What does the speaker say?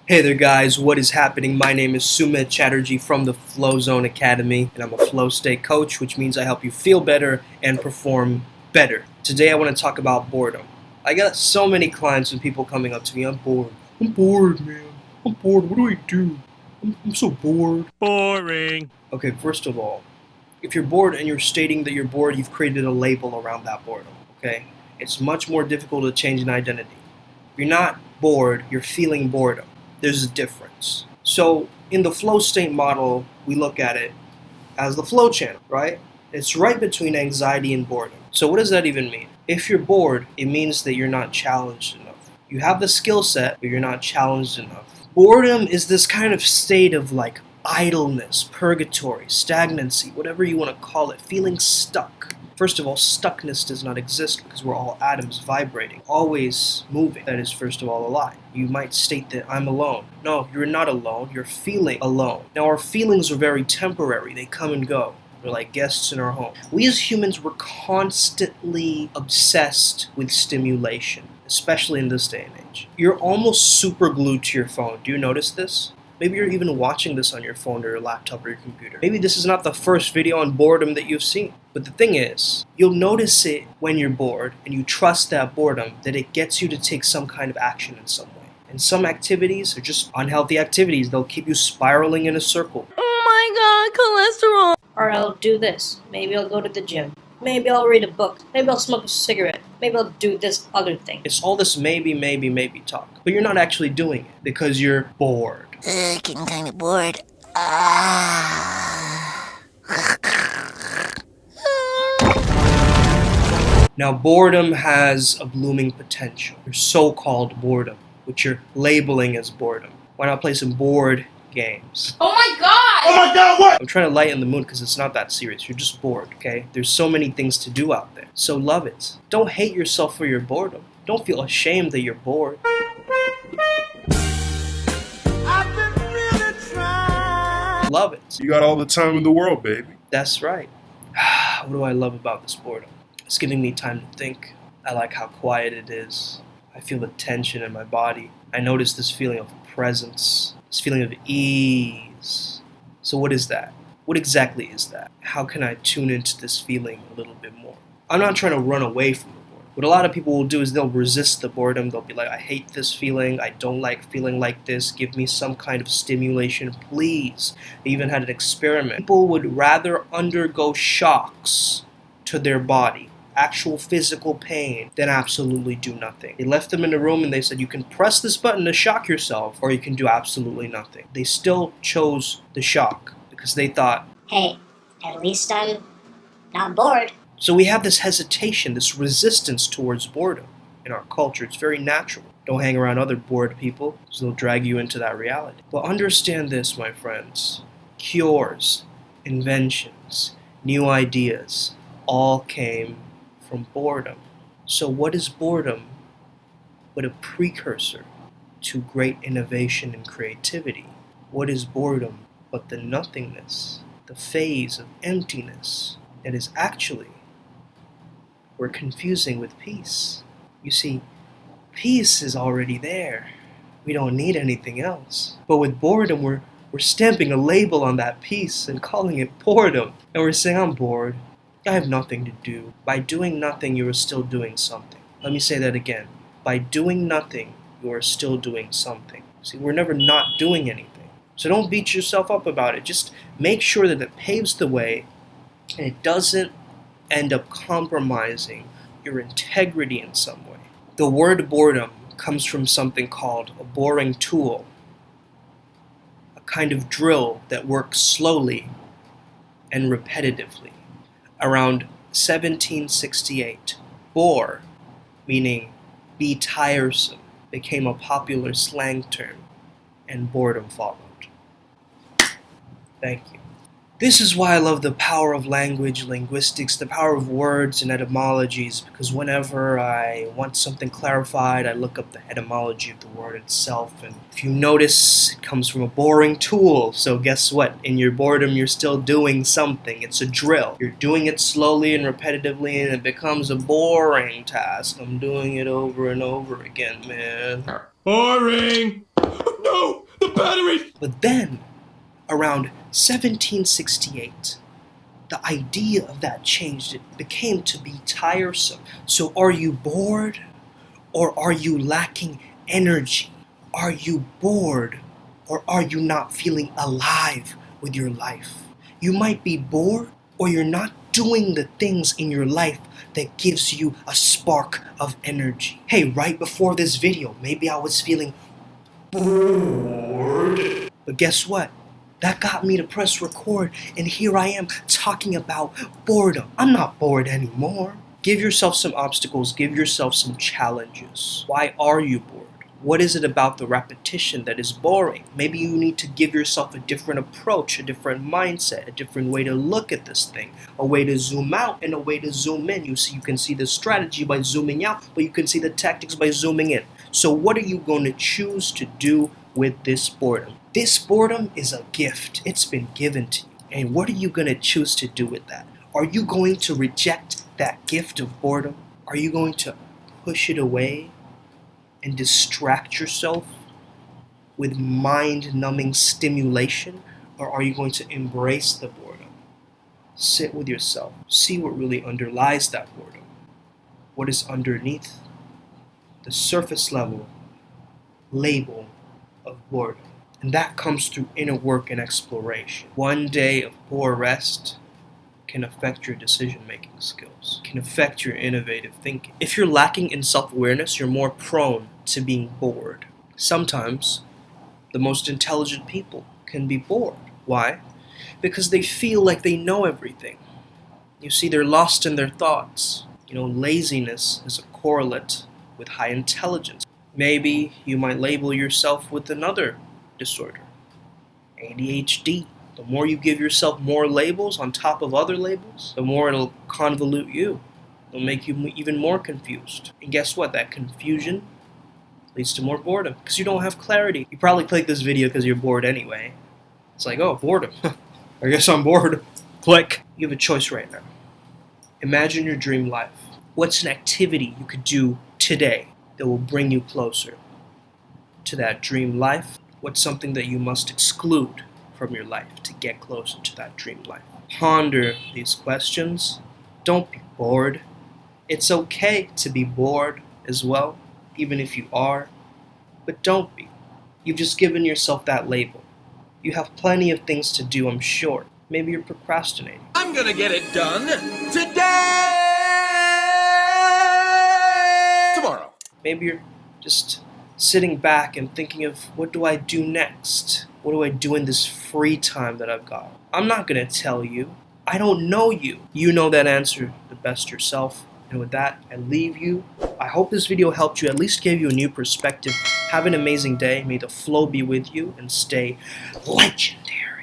Hey there guys, what is happening? My name is Sumit Chatterjee from the Flow Zone Academy, and I'm a flow state coach, which means I help you feel better and perform better. Today I want to talk about boredom. I got so many clients and people coming up to me, I'm bored. I'm bored, man. I'm bored. What do I do? I'm so bored. Boring. Okay, first of all, if you're bored and you're stating that you're bored, you've created a label around that boredom, okay? It's much more difficult to change an identity. If you're not bored, you're feeling boredom. There's a difference. So in the flow state model, we look at it as the flow channel, right? It's right between anxiety and boredom. So what does that even mean? If you're bored, it means that you're not challenged enough. You have the skill set, but you're not challenged enough. Boredom is this kind of state of like idleness, purgatory, stagnancy, whatever you want to call it, feeling stuck. First of all, stuckness does not exist because we're all atoms vibrating, always moving. That is, first of all, a lie. You might state that I'm alone. No, you're not alone. You're feeling alone. Now, our feelings are very temporary. They come and go. They're like guests in our home. We as humans were constantly obsessed with stimulation, especially in this day and age. You're almost super glued to your phone. Do you notice this? Maybe you're even watching this on your phone or your laptop or your computer. Maybe this is not the first video on boredom that you've seen. But the thing is, you'll notice it when you're bored and you trust that boredom that it gets you to take some kind of action in some way. And some activities are just unhealthy activities. They'll keep you spiraling in a circle. Oh my god, cholesterol! Or I'll do this. Maybe I'll go to the gym. Maybe I'll read a book. Maybe I'll smoke a cigarette. Maybe I'll do this other thing. It's all this maybe talk. But you're not actually doing it because you're bored. Getting kind of bored. Now, boredom has a blooming potential. Your so-called boredom, which you're labeling as boredom. Why not play some board games? Oh my god! Oh my god, what? I'm trying to lighten the mood because it's not that serious. You're just bored, okay? There's so many things to do out there. So love it. Don't hate yourself for your boredom. Don't feel ashamed that you're bored. Love it. You got all the time in the world, baby. That's right. What do I love about this boredom? It's giving me time to think. I like how quiet it is. I feel the tension in my body. I notice this feeling of presence, this feeling of ease. So what is that? What exactly is that? How can I tune into this feeling a little bit more? I'm not trying to run away from the boredom. What a lot of people will do is they'll resist the boredom. They'll be like, I hate this feeling. I don't like feeling like this. Give me some kind of stimulation, please. They even had an experiment. People would rather undergo shocks to their body, actual physical pain, than absolutely do nothing. They left them in a room and they said, you can press this button to shock yourself, or you can do absolutely nothing. They still chose the shock because they thought, Hey, at least I'm not bored. so we have this hesitation, this resistance towards boredom in our culture. It's very natural. Don't hang around other bored people, because they'll drag you into that reality. But understand this, my friends. Cures, inventions, new ideas, all came from boredom. So what is boredom but a precursor to great innovation and creativity? What is boredom but the nothingness, the phase of emptiness that is actually we're confusing with peace. You see, peace is already there. We don't need anything else. But with boredom, we're stamping a label on that peace and calling it boredom. And we're saying, I'm bored. I have nothing to do. By doing nothing, you are still doing something. Let me say that again. By doing nothing, you are still doing something. See, we're never not doing anything. So don't beat yourself up about it. Just make sure that it paves the way and it doesn't end up compromising your integrity in some way. The word boredom comes from something called a boring tool, a kind of drill that works slowly and repetitively. Around 1768, bore, meaning be tiresome, became a popular slang term, and boredom followed. Thank you. This is why I love the power of language, linguistics, the power of words and etymologies, because whenever I want something clarified, I look up the etymology of the word itself, and if you notice, it comes from a boring tool, so guess what? In your boredom, you're still doing something. It's a drill. You're doing it slowly and repetitively, and it becomes a boring task. I'm doing it over and over again, man. Boring! No! The battery! But then, around 1768, the idea of that changed. It became to be tiresome. So are you bored or are you lacking energy? Are you bored or are you not feeling alive with your life? You might be bored or you're not doing the things in your life that gives you a spark of energy. Hey, right before this video, maybe I was feeling bored. But guess what? That got me to press record, and here I am talking about boredom. I'm not bored anymore. Give yourself some obstacles, give yourself some challenges. Why are you bored? What is it about the repetition that is boring? Maybe you need to give yourself a different approach, a different mindset, a different way to look at this thing, a way to zoom out and a way to zoom in. You can see the strategy by zooming out, but you can see the tactics by zooming in. So what are you going to choose to do with this boredom? This boredom is a gift. It's been given to you. And what are you going to choose to do with that? Are you going to reject that gift of boredom? Are you going to push it away and distract yourself with mind-numbing stimulation? Or are you going to embrace the boredom? Sit with yourself. See what really underlies that boredom. What is underneath the surface level label of boredom. And that comes through inner work and exploration. One day of poor rest can affect your decision-making skills, can affect your innovative thinking. If you're lacking in self-awareness, you're more prone to being bored. Sometimes, the most intelligent people can be bored. Why? Because they feel like they know everything. You see, they're lost in their thoughts. Laziness is a correlate with high intelligence. Maybe you might label yourself with another disorder, ADHD. The more you give yourself more labels on top of other labels, the more it'll convolute you. It'll make you even more confused. And guess what? That confusion leads to more boredom because you don't have clarity. You probably clicked this video because you're bored anyway. It's like, oh, boredom. I guess I'm bored. Click. You have a choice right now. Imagine your dream life. What's an activity you could do today that will bring you closer to that dream life? What's something that you must exclude from your life to get closer to that dream life? Ponder these questions. Don't be bored. It's okay to be bored as well, even if you are, but don't be. You've just given yourself that label. You have plenty of things to do, I'm sure. Maybe you're procrastinating. I'm gonna get it done today! Tomorrow. Maybe you're just sitting back and thinking of, what do I do next? What do I do in this free time that I've got? I'm not going to tell you. I don't know you. You know that answer the best yourself. And with that, I leave you. I hope this video helped you, at least gave you a new perspective. Have an amazing day. May the flow be with you and stay legendary.